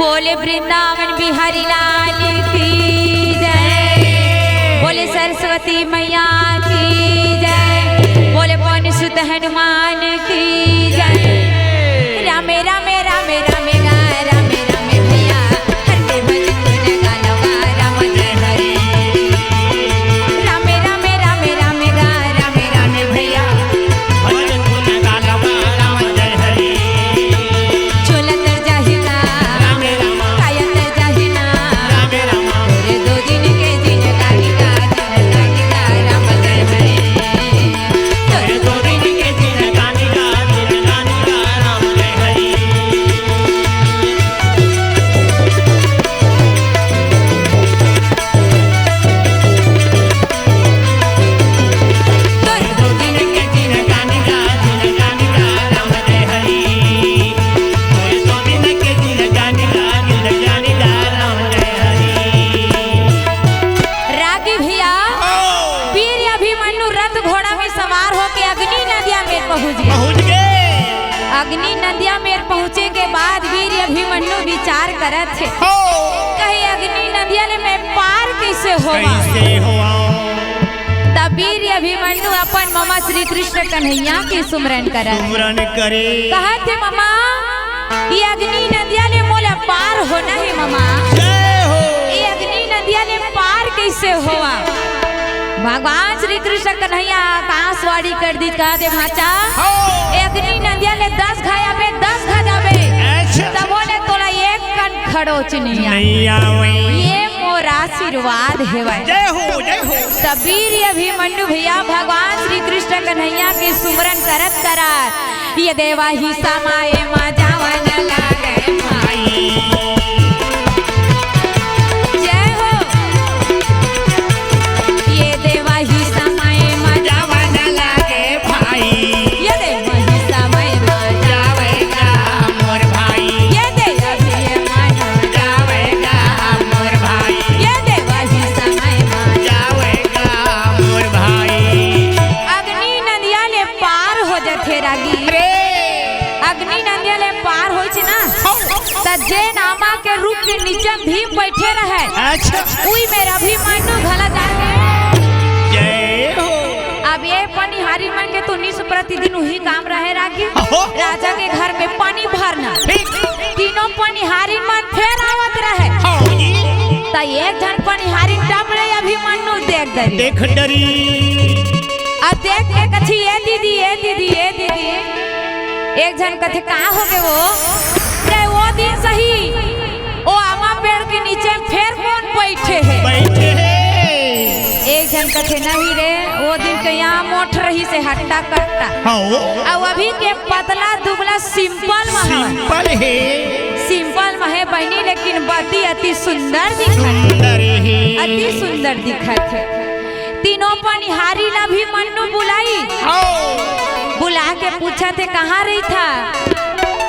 बोले वृंदावन बिहारी लाल की जय, बोले सरस्वती मैया की जय, बोले पवन सुत हनुमान की जय। रामे रामे रामे रामे गा रामे रामे भैया हरे भजन गाना राम जय हरे। रामे रामे रामे रामे गा रामे रामे भैया भजन गाना राम जय हरे। चोला तर जाहिना रामे रामा काया तर जाहिना रामे रामा रे दो दिन के दिन गानी गा राम जय हरे। तेरे दो दिन के दिन गानी गा राम जय हरे। तेरे दो दिन के दिन गानी गा राम जय हरे। तेरे दो दिन के दिन गानी गा राम जय हरे। रागी भैया वीर अभिमन्यु रथ घोड़ा में सवार होके अग्नि नदिया में पहुंच गए। पहुंच गए। अग्नि नदिया में पहुंचे के बाद वीर अभिमन्यु विचार करत थे हो कहीं अग्नि नदिया में पार कैसे होगा। कैसे हुआ तब वीर अभिमन्यु अपन मामा श्री कृष्ण कन्हैया के सुमरन करत सुमरन करे। कहा थे मामा ये अग्नि नदिया ले मोला पार होना है मामा। जय हो ये अग्नि नदिया ले पार कैसे हुआ। भगवान श्री कृष्ण कन्हैया आकाशवाणी कर दी कहा दे भाचा हो ए अग्नि नदिया ले 10 घायाबे 10 घायाबे अच्छा तब बोले तोला एक कण खड़ोच नहीं नहीं आवे। ये मोर आशीर्वाद है भाई। जय हो जय हो। तब वीर अभिमन्यु भैया भगवान श्री कृष्ण कन्हैया के सुमरन करत करा ये देवा ही समाये मा जावन लागे भाई। जय हो ये देवा ही समाये मा जावन लागे भाई। ये देवा ही समाये मा जावेगा मोर भाई। ये देवा ही माना जावेगा मोर भाई। ये देवा ही समाये मा जावेगा मोर भाई। अग्नि नदिया ले पार हो जथे रागी। अरे अग्नि नदिया ले पार होई छ ना त जे नामा के रूप के नीचे भीम बैठे रहे अच्छा उई में अभिमन्यु घला जाके जय हो। अब ये पनिहारी मन के तो निस प्रतिदिन वही काम रहे रागी अहो। राजा के घर में पानी भरना ठीक तीनों पनिहारी मन फिर आवत रहे हो जी। त एक जन पनिहारी टपले अभिमन्यु देख दरी देख डरी अब देख के कथी ये दीदी ये दीदी ये दीदी एक जन कथे कहाँ हो गए वो दिन सही ओ आमा पेड़ के नीचे फिर कौन बैठे है। बैठे हैं। एक जन कथे नहीं रे वो दिन के यहाँ मोट रही से हट्टा कट्टा हो अब अभी के पतला दुबला सिंपल में सिंपल है। सिंपल में है बहनी लेकिन बती अति सुंदर दिखत सुंदर है। अति सुंदर दिखत है। तीनों पनिहारी ला भी मन्नू बुलाई हो बुला के पूछा थे कहाँ रही था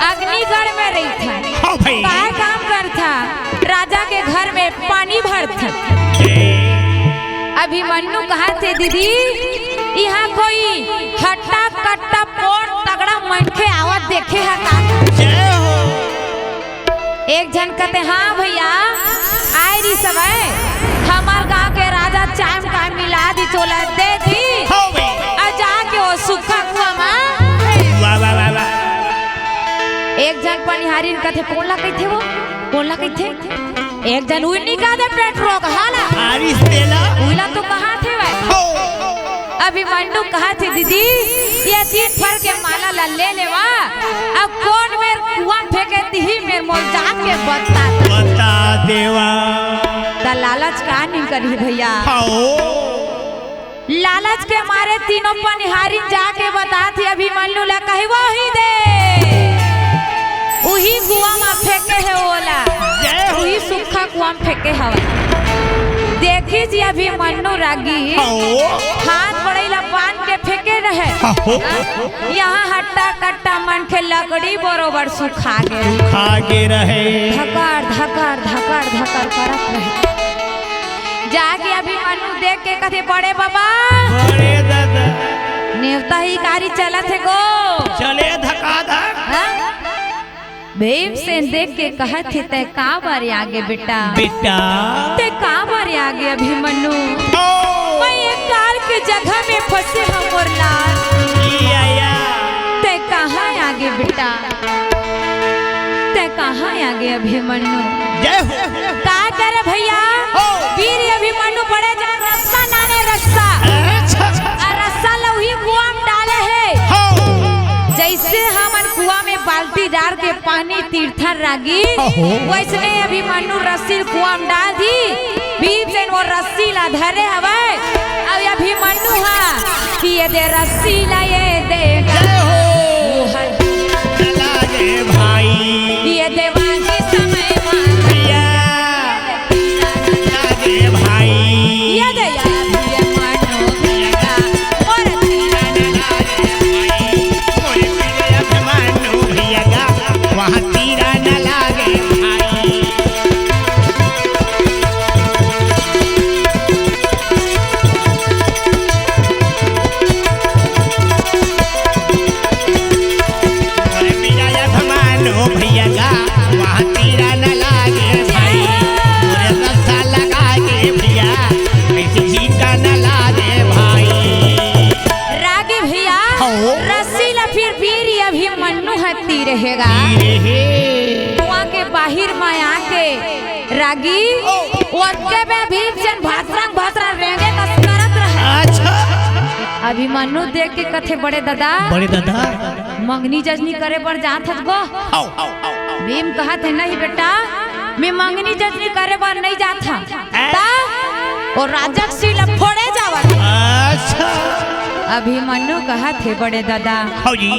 अग्निगढ़ में रही था हो भाई। क्या काम कर था राजा के घर में पानी भर था। अभिमन्यु कहा थे दीदी यहाँ कोई हट्टा कट्टा पोर तगड़ा मनखे आवत देखे है का। जय हो एक जन कहते हाँ भैया आए रही सब हमार गांव के राजा चाय का मिला दी चोला दे दी हो भाई। आ जाके वो सूखा कुआ में वाह वाह वाह वाह। एक जन पनिहारी कहते कोला कहते वो कोला कहते एक जन उन्हीं का दे पेट्रोल हाला आरिस तेला उला तो कहाँ थे वे हो अभिमन्यु कहा थे दीदी ये 3 फर के माला ला ले लेवा अब कौन मेर कुआं फेंके दी मेर मोल जाके बता बता देवा। ता लालच का नहीं करी भैया हो लालच के मारे तीनों पनिहारी जाके बता थी अभिमन्यु ला कही वही दे उही कुआं में फेंके है ओला उही सूखा कुआं में फेंके हवा। देखी जी अभिमन्यु रागी हो हाथ बड़ैला बांध के फेंके रहे हो यहाँ हट्टा कट्टा मन के लकड़ी बरोबर सुखा गए आगे रहे। धकार धकार धकार धकार करत रहे। जाके अभिमन्यु देख के कथे बड़े बाबा अरे दादा नेवता ही कारी चलत है गो चले धका धक हाँ? भीमसेन देख के कहत थे ते का बारे आगे बेटा बेटा ते का बारे आगे अभिमन्यु मैं एक काल के जगह में फंसे हम और लाल ते कहाँ आगे बेटा ते कहाँ आगे अभिमन्यु जय हो का करे भैया वीर अभिमन्यु बड़े जा रस्सा नाने रस्सा रस्सा लौही कुआं में डाले है जैसे हमन कुआं में बाल्टी डाल के पानी तीर्थन रागी वैसने अभिमन्यु रस्सी कुआं में डाल दी भीमसेन वो रस्सी ला धरे हवे अब अभिमन्यु हा कि ये दे रस्सी ला ये दे लागे भाई ये देवांगी समय लागे भाई ये दे अभिमन्यु भैया और अभिमन्यु भैया वहाँ तीरा न लागे भाई भैया वहाँ तीरा न लागे भाई मोरे रस्सा लगा के भैया ऐसे का न लागे भाई रागी भैया रस्सी ला फिर वीर अभिमन्यु हत्ती रहेगा कुआं के बाहर माया के रागी वक्के में भीमसेन भासरंग भासरंग रेंगे कस करत रहे अच्छा अभिमन्यु देख के कथे बड़े दादा मंगनी जजनी करे पर जात हत गो भीम कहा थे नहीं बेटा मैं मंगनी जजनी करे पर नहीं जाता ता और राजक सीला फोड़े जावत अच्छा अभिमन्यु कहा थे बड़े दादा जी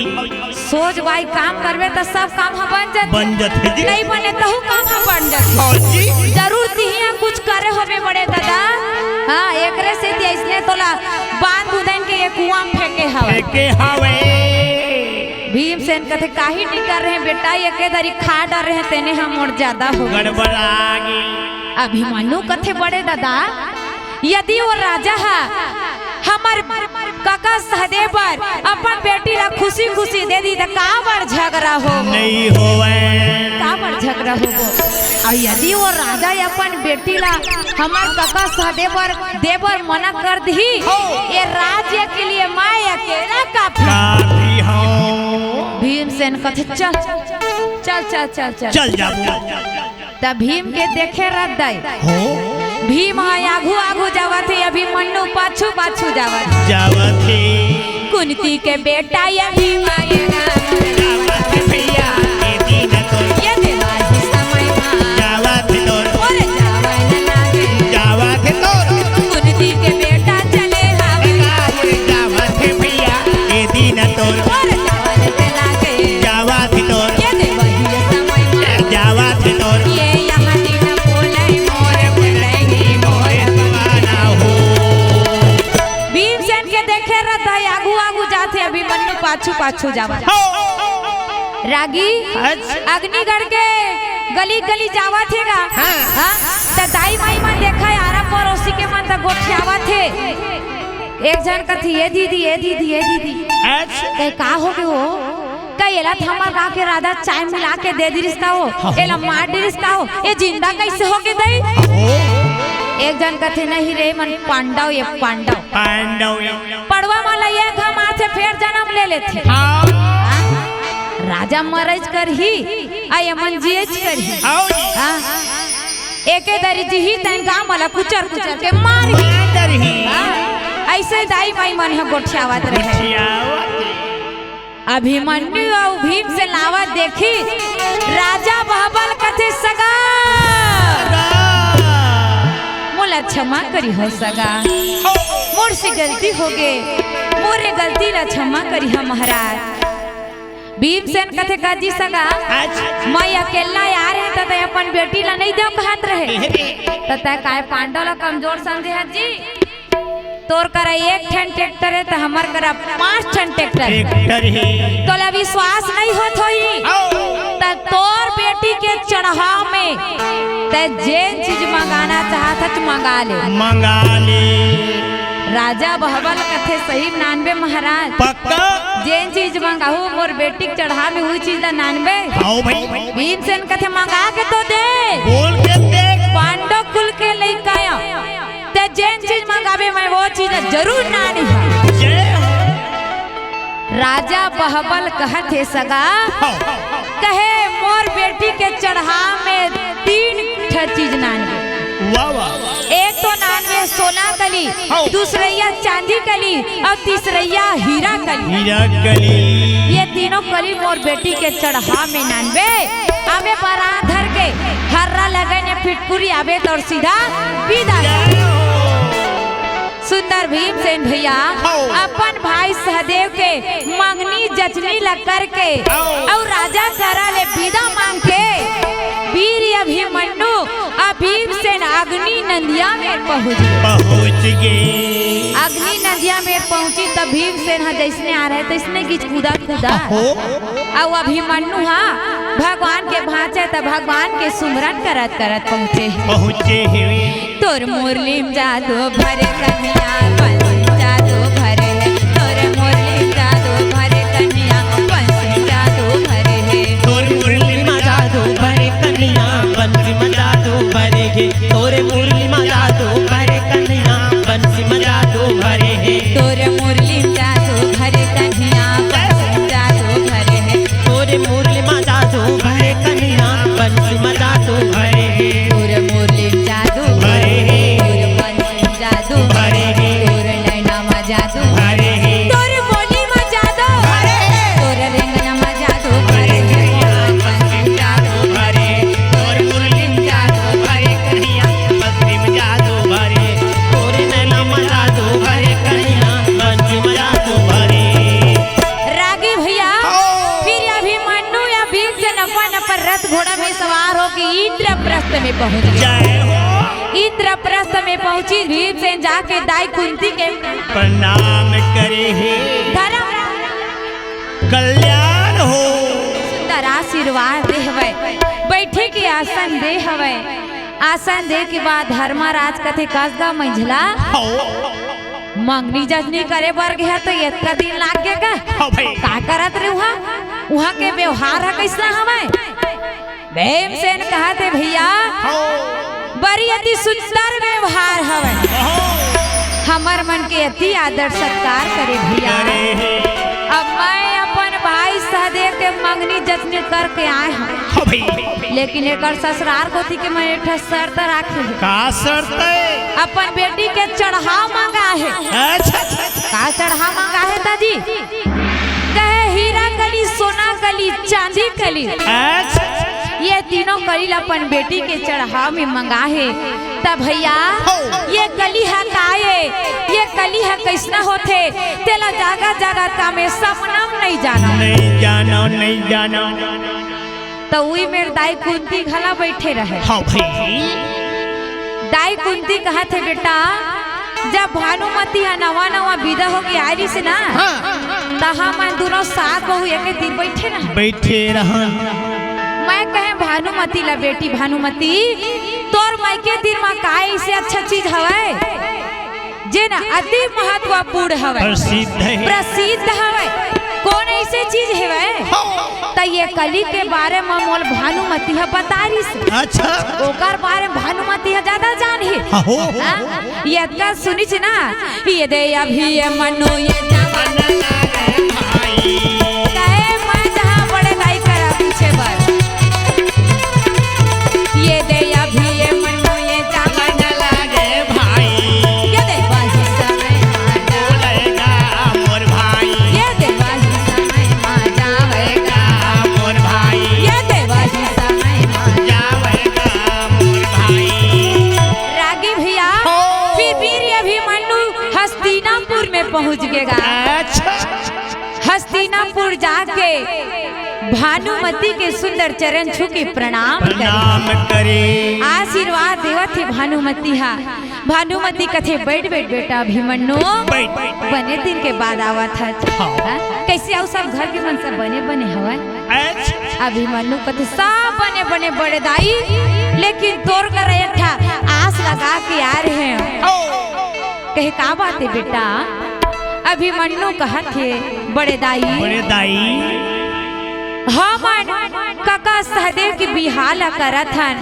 सोच भाई काम करवे तो सब काम हम बन जाते जी नहीं बने तो काम हम बन जाते जी जरूर दिहिया कुछ करे होबे बड़े दादा हाँ एकरे से इसने तोला बांध उदन के ये कुआं में फेंके हवे भीमसेन कथे काहे नहीं कर रहे बेटा ये के दरी खा डर रहे तेने हम और ज्यादा हो गड़बड़ा गई अभिमन्यु कथे बड़े दादा यदि वो राजा है हमार काका सहदेव पर अपन बेटी ला खुशी खुशी दे दी तो का बड़ झगड़ा हो नहीं होवे का बड़ झगड़ा हो और यदि वो राजा अपन बेटी ला हमार काका सहदेव पर देवर मना कर दी ये राज्य के लिए मैं अकेला काफी हूँ भीमसेन कथे चल चल चल चल चल चल जाबू तब भीम के देखे रद हो भीम आगू आगू जावत है अभिमन्यु पाछू पाछू जावत जावत कुंती के बेटा ये भीम आएगा जावत भैया ये दिन तो ये देवाजी समय मां जावत तोर और जावन लागे जावत तोर कुंती के बेटा चले हावे जावत भैया ये दिन तोर और जावन लागे जावत तोर ये देवाजी समय मां जावत तोर ये यहाँ दिन बोले मोर बोलेंगे मोर वाला हो भीमसेन के देखे रहता आगू आगू जाते अभिमन्यु पाछू पाछू जावत रागी अग्निगढ़ के गली गली जावा थे गा हां त दाई माई मन देखा यारा पड़ोसी के मन त गोठियावा थे एक जन कथी ये दीदी ये दीदी ये दीदी कहे का हो गए हो कहे एला थमा गा के राधा चाय मिला के दे दी रिश्ता हो एला मार दी रिश्ता हो ये जिंदा कैसे हो के दई एक जन कथे नहीं रे मन पांडव ये पांडव पड़वा माला ये घम आथे फिर जन्म ले लेथे राजा मरज कर ही आय मन जीज कर ही हां एके दरी जी ही तन गाम वाला कुचर कुचर के मार ही ऐसे दाई माई मन है गोठियावत रहे अभिमन्यु और भीम से लावत देखी राजा बहबल कथे सगा मोला क्षमा करी हो सगा मोर से गलती हो गे मोरे गलती ला क्षमा करी हो महाराज भीमसेन कथे काजी सगा मैं अकेला यार है तते अपन बेटी ला नहीं देव कहत रहे तते काय पांडव ला कमजोर समझे है जी तोर करा एक ठन ट्रैक्टर है तो हमार करा 5 ठन ट्रैक्टर है तो ला विश्वास नहीं होत होई त तोर बेटी के चढ़ाव में त जे चीज मंगाना चाहत मंगा ले राजा बहबल कथे सही 99 महाराज पक्का जेन चीज मंगाहू मोर बेटी के चढ़ा में हुई चीज 99 आओ भाई भीमसेन कथे मंगा के तो दे बोल के देख पांडव कुल के लइका ते जेन चीज मंगावे मैं वो चीज जरूर नानी जय हो राजा बहबल कहते सगा हाँ, कहे मोर बेटी के चढ़ा में 3 चीज नानी वाह वाह एक तो नानवे सोना कली दूसरैया चांदी कली और तीसरैया हीरा कली हीरा गली ये तीनों कली मोर बेटी के चढ़ा में नानवे आवे बारात धर के हर्रा लगने फिटपुरी आवे तो सीधा विदा सुंदर भीमसेन भैया अपन भाई सहदेव के मंगनी जचनी लग करके और राजा करा ले विदा मांग के वीर अभिमन्यु भीमसेन अग्नि नंदिया में पहुंच गए अग्नि नंदिया में पहुंची तब भीमसेन जैसने आ रहे तो इसने गिच कूदा और अभिमन्यु भगवान के भांचे तब भगवान के सुमरन करत करत पहुंचे तोर मुरलीम जादू भरे कन्हैया बंसी जादू भरे है तोर मुरलीम जादू भरे कन्हैया बंसी जादू भरे है तोर मुरली मा जादू भरे कन्हैया बंसी मा जादू भरे है तोरे मुरली मा जादू भरे कन्हैया बंसी मा जादू भरे है तोर मुरलीम जादू भरे कन्हैया बंसी जादू भरे है तोरे मुरली मा जादू भरे कन्हैया बंसी मा जादू भरे है तोर मुरलीम जादू भरे है तोर बंसी जादू भरे है तोर नैना मा जादू भरे है तोर बोली मा जादू तोर रेंगना मा जादू भरे है बंसी जादू भरे तोर मुरली मा जादू भरे कन्हैया बंसी मा जादू भरे तोरे नैना मा जादू भरे कन्हैया बंसी मा जादू भरे रागी भैया फिर अभिमन्यु या भीमसेन अपन रथ घोड़ा में सवार होकर इंद्रप्रस्थ में पहुंच गए जय हो इंद्रप्रस्थ में पहुंची भीमसेन जाके दाई कुंती के प्रणाम करे है धर्म कल्याण हो सुंदर आशीर्वाद दे हवे बैठे के आसन दे हवे आसन दे के बाद धर्मराज कथे कसगा मंझला मंगनी जजनी करे बर गया तो इतना दिन लाग गएगा हाँ भाई का करत रे वहाँ के व्यवहार है कैसा हवे भीमसेन कहते भैया बड़ी अति सुंदर व्यवहार हवे हमर मन के अति आदर सत्कार करे भैया अब मैं अपन भाई सहदेव के मंगनी जचनी करके आए हैं हाँ भाई लेकिन एक ससुराल को थी कि मैं एक शर्त राखे का शर्त है अपन बेटी के चढ़ाव मांगा है अच्छा का चढ़ाव मांगा है दादी कहे हीरा कली सोना कली चांदी कली अच्छा ये तीनों कली अपन बेटी के चढ़ाव में मंगा है तब भैया ये कली है काये ये कली है कैसना होते तेला जागा जागा का में सपनम नहीं जाना नहीं जाना तो वही मेरे दाई कुंती घला बैठे रहे हाँ भाई दाई कुंती कहा थे बेटा जब भानुमती नवा नवा विदा हो गई आरी से ना तहा मन दोनों साथ बहु एक दिन बैठे रहा मैं कहे भानुमती ला बेटी भानुमती तोर माई के दिन में का ऐसे अच्छा चीज हवे जे ना अति महत्वपूर्ण हवे प्रसिद्ध हवे कौन ऐसे चीज हवे त ये कली के बारे में मोल भानुमती है बतारी से अच्छा ओकर बारे में भानुमती है ज्यादा जान ही ये का सुनी छी ना ये दे अभी ये मनो ये जवान भाई कहे मैं जहां बड़े दाई करा पीछे बार ये दे अभी ये मनो ये जवान लागे भाई ये दे बाजी समय माजा बोलेगा मोर भाई ये दे बाजी समय माजा होएगा मोर भाई ये दे बाजी समय माजा जावेगा मोर भाई रागी भैया फिर वीर अभिमन्यु हस्तिनापुर में पहुंच गएगा अच्छा हस्तिनापुर जाके भानुमती के सुंदर चरण छू के प्रणाम करे आशीर्वाद देवत थी भानुमती हा भानुमती कथे बैठ बैठ बेटा अभिमन्यु बने दिन के बाद आवा था कैसे आओ सब घर के मन सब बने बने हवा अभिमन्यु कथे सब बने बने बड़े दाई लेकिन तोर कर एक था आस लगा के आ रहे हैं कहे का बात है बेटा? अभिमन्यु कहत थे बड़े दाई हमन काका सहदेव की बिहाला करत हन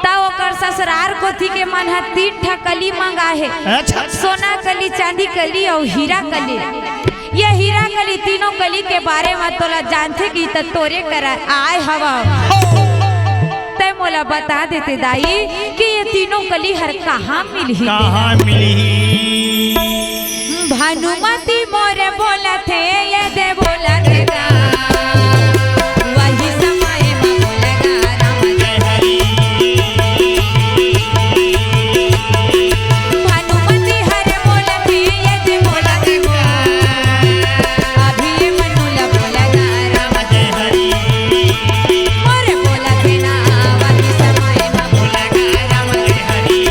ता ओकर ससुरार कोथी के मन ह 3 ठा कली मंगा है। अच्छा सोना कली, चांदी कली और हीरा कली। ये हीरा कली तीनों कली के बारे में तोला जानथे की त तोरे कर आए हवा तय मोला बता देते दाई कि ये तीनों कली हर कहाँ मिली? भानुमती मोरे बोला थे ये दे बोला थे का वही समय में बोलेगा राम जय हरि। भानुमती हरे बोला थे ये दे बोला थे का अभी ये मनुला बोलेगा राम जय हरि। मोरे बोला थे ना वही समय में बोलेगा राम जय हरि।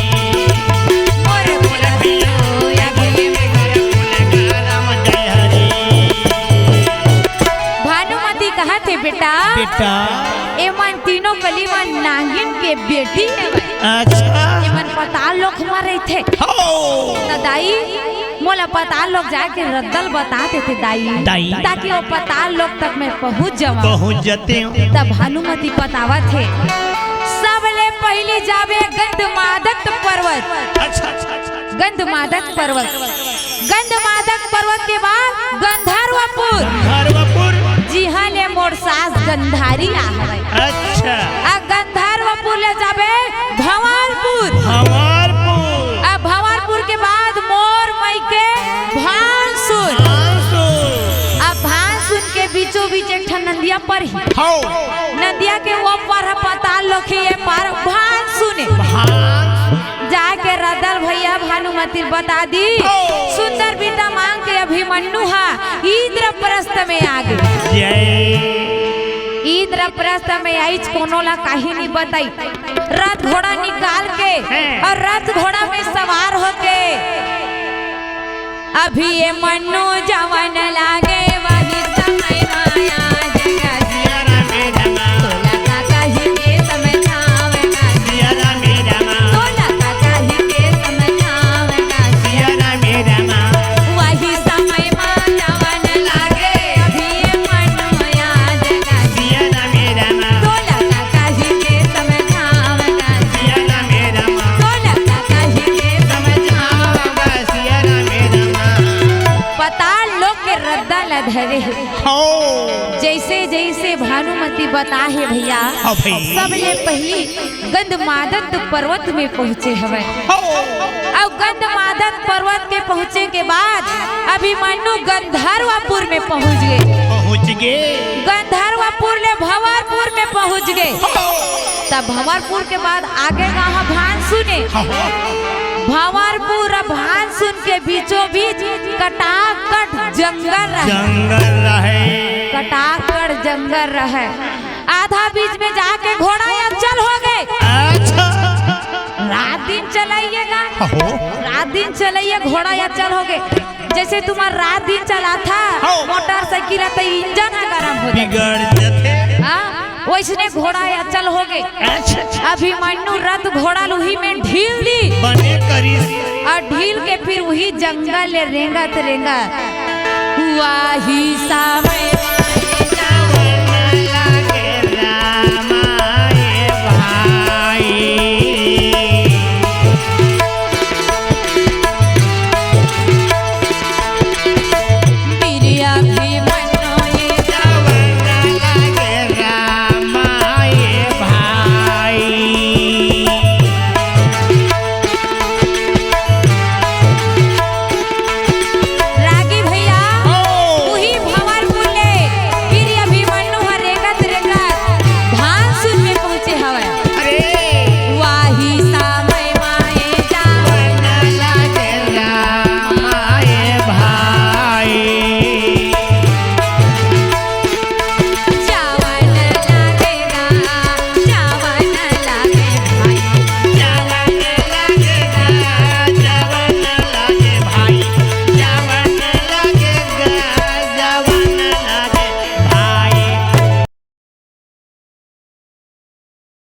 मोरे बोला थे या भी भानुमती कहते बेटा एमन तीनों कली मन नागिन के बेटी है। अच्छा एमन पताल लोक में रहे थे दाई मोला पताल लोग जाके रद्दल बता देते दाई ताकि वो पताल लोक तक मैं पहुंच जाते हूँ। तब भानुमती बतावा थे सबले पहले जावे गंधमादक पर्वत। गंधमादक पर्वत के बाद गंधर्वपुर। जी हाँ ले मोर सास गंधारी आहवे। अच्छा गंधर्वपुर ले जाबे भंवरपुर। अब भंवरपुर के बाद मोर मई के भानसुर। अब भानसुर के बीचों बीच एक नंदिया पर ही नदिया के वो पर पताल लोखे ये पार भानसुने जाके रदल भैया भानुमती बता दी सुंदर बेटा मांग के अभिमन्यु हा इंद्रप्रस्थ में आ गए। इंद्रप्रस्थ में आई कोनो ला काहे नहीं बताई। रथ घोड़ा निकाल के और रथ घोड़ा में सवार होके अभी ये मन्नु जवन लागे वही समय माया जगा जियारा मेरा माँ तोला का कही के समय थावेगा जियारा मेरा माँ तोला का कही के समय थावेगा जियारा मेरा माँ वही समय माँ जवन लागे अभी ये मन्नु याद जगा जियारा मेरा माँ तोला का कही के समय थावेगा जियारा मेरा माँ तोला का कही के समय थावेगा जियारा मेरा माँ। पताल लोग के रद्दा लधरे है जैसे जैसे भानुमती बता है भैया सबले पहली गंधमादक पर्वत में पहुँचे हवे। अब गंधमादक पर्वत के पहुँचे के बाद अभिमन्यु गंधर्वपुर में पहुँच गए। गंधर्वपुर ले भंवरपुर में पहुँच गए। तब भंवरपुर के बाद आगे कहाँ भानसुने भंवरपुर भानसुन के बीचों बीच कटाकट जंगल रहे। आधा बीच में जाके घोड़ा या चल हो गए। रात दिन चलाइए घोड़ा या चल हो गए। जैसे तुम्हारा रात दिन चला था मोटरसाइकिल तो इंजन गरम हो जाता वैसने घोड़ा या चल हो गए। अभिमन्यु रथ घोड़ा लुही में ढील दी और ढील के फिर वही जंगल रेंगत हुआ ही समय